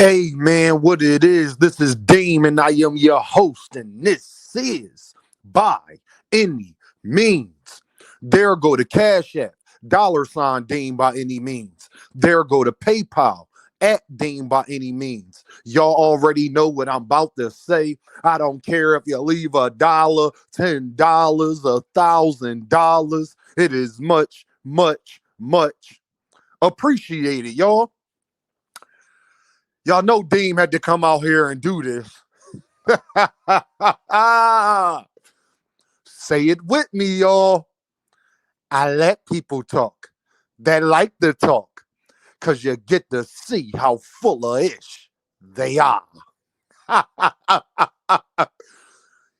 Hey man, what it is? This is Deem and I am your host, and this is By Any Means. There go to Cash App, $Deem by any means. There go to PayPal at Deem by any means. Y'all already know what I'm about to say. I don't care if you leave $1, $10, $1,000. It is much, much, much appreciated, y'all. Y'all know Deem had to come out here and do this. Say it with me, y'all. I let people talk that like to talk because you get to see how full of ish they are.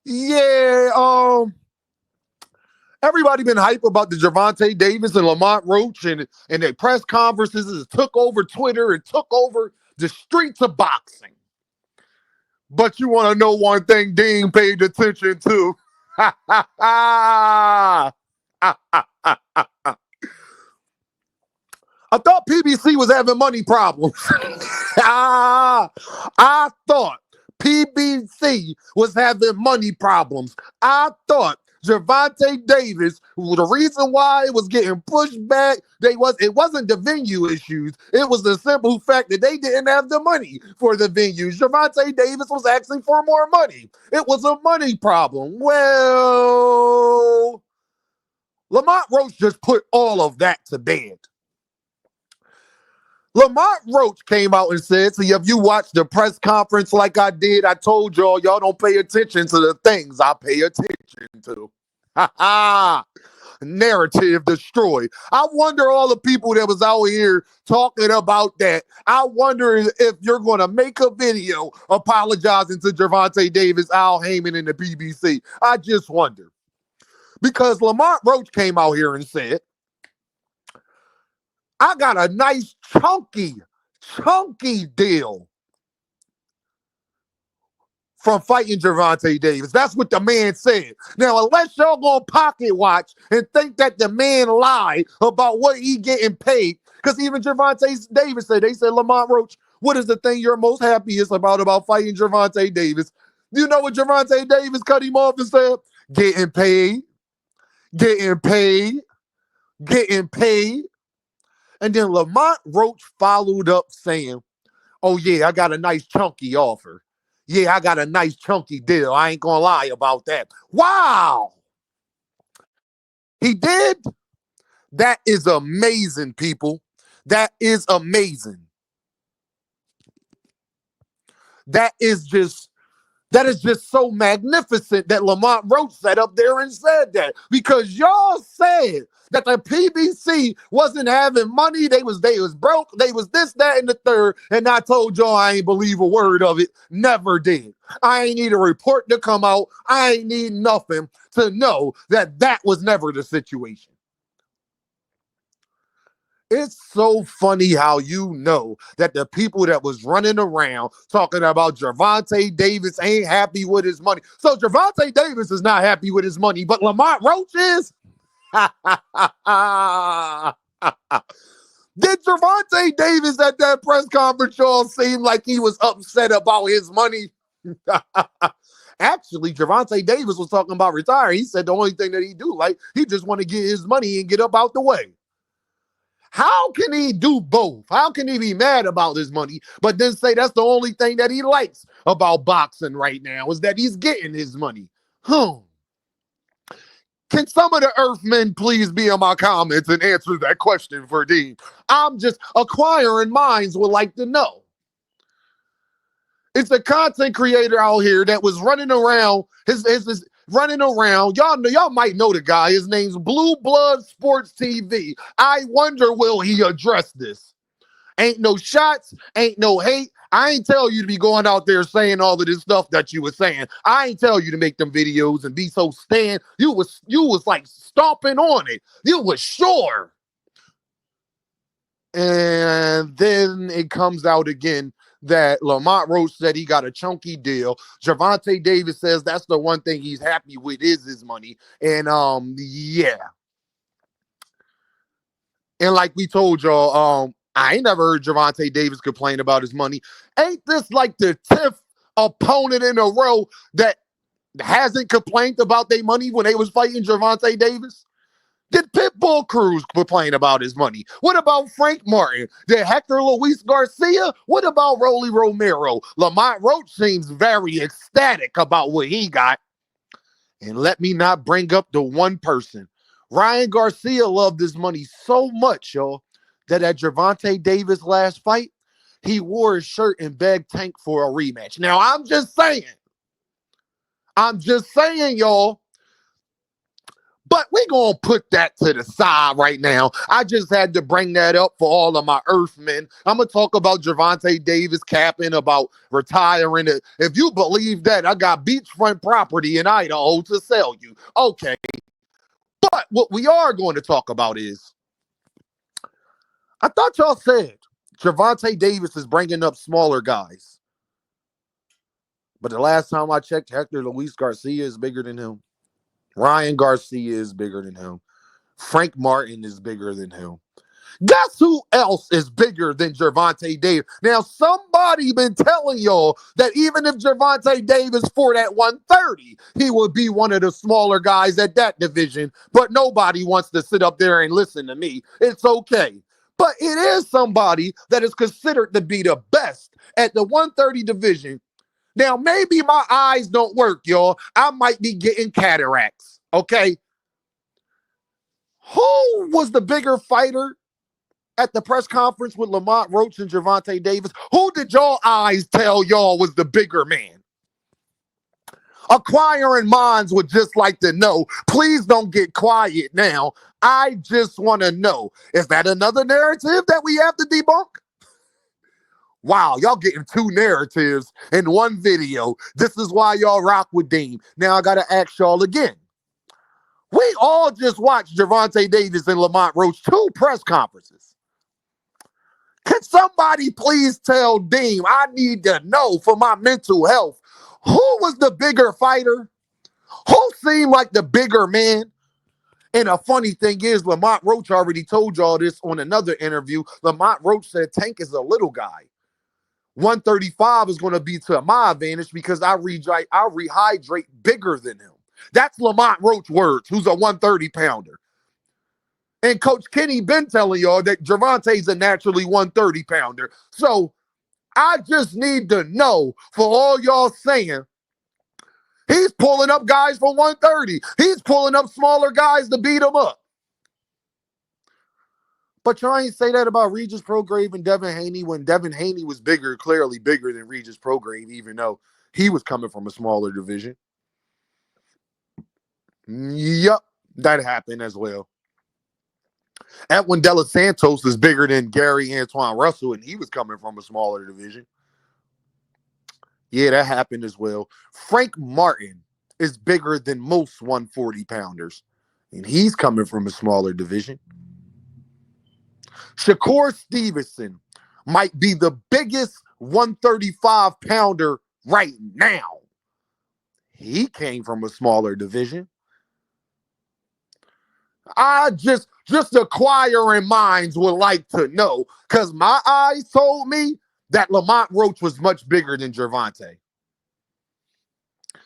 Yeah, everybody been hype about the Gervonta Davis and Lamont Roach and their press conferences. It took over Twitter. It took over the streets of boxing. But you want to know one thing Dean paid attention to? I thought PBC was having money problems. I thought PBC was having money problems. I thought Gervonta Davis, the reason why it was getting pushed back, it wasn't the venue issues. It was the simple fact that they didn't have the money for the venues. Gervonta Davis was asking for more money. It was a money problem. Well, Lamont Roach just put all of that to bed. Lamont Roach came out and said, so if you watched the press conference like I did, I told y'all don't pay attention to the things I pay attention to. Narrative destroyed. I wonder all the people that was out here talking about that. I wonder if you're going to make a video apologizing to Gervonta Davis, Al Heyman, and the PBC. I just wonder. Because Lamont Roach came out here and said, I got a nice chunky deal from fighting Gervonta Davis. That's what the man said. Now, unless y'all gonna pocket watch and think that the man lied about what he getting paid, because even Gervonta Davis said, they said, Lamont Roach, what is the thing you're most happiest about fighting Gervonta Davis? You know what Gervonta Davis cut him off and said? Getting paid. And then Lamont Roach followed up saying, oh, yeah, I got a nice chunky offer. Yeah, I got a nice chunky deal. I ain't going to lie about that. Wow. He did? That is amazing, people. That is amazing. That is just so magnificent that Lamont Roach sat up there and said that, because y'all said that the PBC wasn't having money. They was broke. They was this, that, and the third. And I told y'all I ain't believe a word of it. Never did. I ain't need a report to come out. I ain't need nothing to know that was never the situation. It's so funny how you know that the people that was running around talking about Gervonta Davis ain't happy with his money. So Gervonta Davis is not happy with his money, but Lamont Roach is? Did Gervonta Davis at that press conference y'all seem like he was upset about his money? Actually, Gervonta Davis was talking about retiring. He said the only thing that he do, like, he just want to get his money and get up out the way. How can he do both? How can he be mad about his money, but then say that's the only thing that he likes about boxing right now is that he's getting his money? Can some of the Earthmen please be in my comments and answer that question for Dean? I'm just acquiring minds would like to know. It's a content creator out here that was running around running around. Y'all might know the guy. His name's Blue Blood Sports TV. I wonder, will he address this? Ain't no shots, ain't no hate. I ain't tell you to be going out there saying all of this stuff that you were saying. I ain't tell you to make them videos and be so stand. You was like stomping on it. You was sure. And then it comes out again that Lamont Roach said he got a chunky deal. Gervonta Davis says that's the one thing he's happy with is his money. And yeah. And like we told y'all, I ain't never heard Gervonta Davis complain about his money. Ain't this like the 10th opponent in a row that hasn't complained about their money when they was fighting Gervonta Davis? Did Pitbull Cruz complain about his money? What about Frank Martin? Did Hector Luis Garcia? What about Rolly Romero? Lamont Roach seems very ecstatic about what he got. And let me not bring up the one person. Ryan Garcia loved his money so much, y'all, that at Gervonta Davis' last fight, he wore his shirt and begged Tank for a rematch. Now, I'm just saying, y'all, but we're going to put that to the side right now. I just had to bring that up for all of my Earthmen. I'm going to talk about Gervonta Davis capping about retiring. If you believe that, I got beachfront property in Idaho to sell you. Okay. But what we are going to talk about is, I thought y'all said Gervonta Davis is bringing up smaller guys. But the last time I checked, Hector Luis Garcia is bigger than him. Ryan Garcia is bigger than him. Frank Martin is bigger than him. Guess who else is bigger than Gervonta Davis? Now, somebody been telling y'all that even if Gervonta Davis fought at 130, he would be one of the smaller guys at that division. But nobody wants to sit up there and listen to me. It's okay. But it is somebody that is considered to be the best at the 130 division. Now, maybe my eyes don't work, y'all. I might be getting cataracts, okay? Who was the bigger fighter at the press conference with Lamont Roach and Gervonta Davis? Who did y'all eyes tell y'all was the bigger man? Acquiring minds would just like to know. Please don't get quiet now. I just want to know. Is that another narrative that we have to debunk? Wow, y'all getting two narratives in one video. This is why y'all rock with Dean. Now I got to ask y'all again. We all just watched Gervonta Davis and Lamont Roach 2 press conferences. Can somebody please tell Dean, I need to know for my mental health, who was the bigger fighter? Who seemed like the bigger man? And a funny thing is, Lamont Roach already told y'all this on another interview. Lamont Roach said Tank is a little guy. 135 is going to be to my advantage because I rehydrate bigger than him. That's Lamont Roach words, who's a 130 pounder. And Coach Kenny been telling y'all that Gervonta's a naturally 130 pounder. So I just need to know, for all y'all saying, he's pulling up guys for 130. He's pulling up smaller guys to beat him up. But y'all ain't say that about Regis Prograve and Devin Haney when Devin Haney was bigger, clearly bigger than Regis Prograve, even though he was coming from a smaller division. Yep, that happened as well. Edwin De Los Santos is bigger than Gary Antoine Russell, and he was coming from a smaller division. Yeah, that happened as well. Frank Martin is bigger than most 140 pounders, and he's coming from a smaller division. Shakur Stevenson might be the biggest 135 pounder right now. He came from a smaller division. I just acquiring minds would like to know, because my eyes told me that Lamont Roach was much bigger than Gervonta.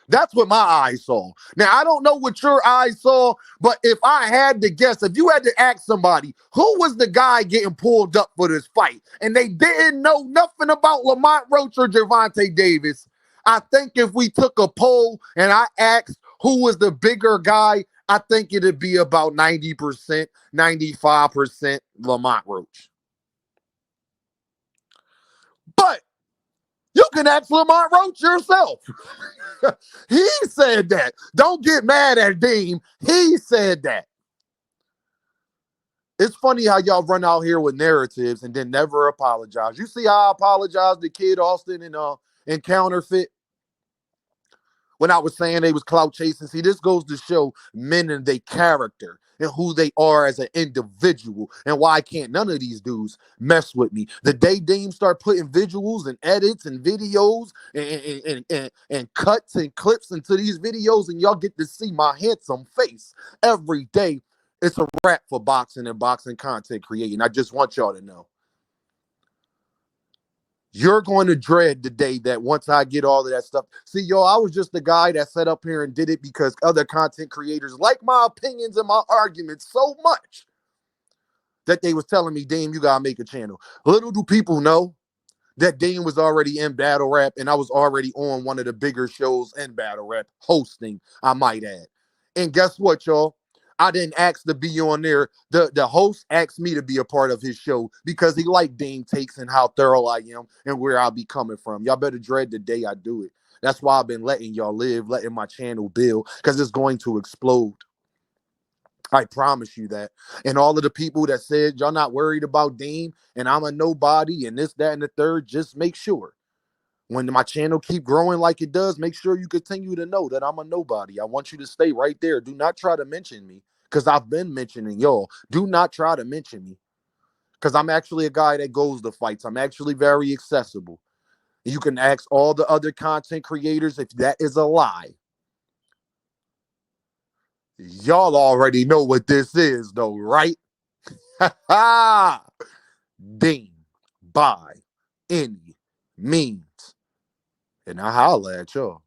That's what my eyes saw. Now, I don't know what your eyes saw, but if I had to guess, if you had to ask somebody, who was the guy getting pulled up for this fight, and they didn't know nothing about Lamont Roach or Gervonta Davis, I think if we took a poll and I asked who was the bigger guy, I think it'd be about 90%, 95% Lamont Roach. But you can ask Lamont Roach yourself. He said that. Don't get mad at Dean. He said that. It's funny how y'all run out here with narratives and then never apologize. You see how I apologized to Kid Austin and Counterfeit when I was saying they was clout chasing. See, this goes to show men and their character and who they are as an individual, and why can't none of these dudes mess with me. The day Dean start putting visuals and edits and videos and cuts and clips into these videos, and y'all get to see my handsome face every day, it's a wrap for boxing and boxing content creating. I just want y'all to know. You're going to dread the day that once I get all of that stuff. See, yo, I was just the guy that sat up here and did it because other content creators like my opinions and my arguments so much that they was telling me, Dame, you gotta make a channel. Little do people know that Dame was already in battle rap and I was already on one of the bigger shows in battle rap, hosting, I might add. And guess what, y'all? I didn't ask to be on there. The host asked me to be a part of his show because he liked Dame takes and how thorough I am and where I'll be coming from. Y'all better dread the day I do it. That's why I've been letting y'all live, letting my channel build, because it's going to explode. I promise you that. And all of the people that said y'all not worried about Dame and I'm a nobody and this, that, and the third, just make sure when my channel keep growing like it does, make sure you continue to know that I'm a nobody. I want you to stay right there. Do not try to mention me because I've been mentioning y'all. Do not try to mention me because I'm actually a guy that goes to fights. I'm actually very accessible. You can ask all the other content creators if that is a lie. Y'all already know what this is, though, right? Ha ha! Dame by any means. And I holla at y'all.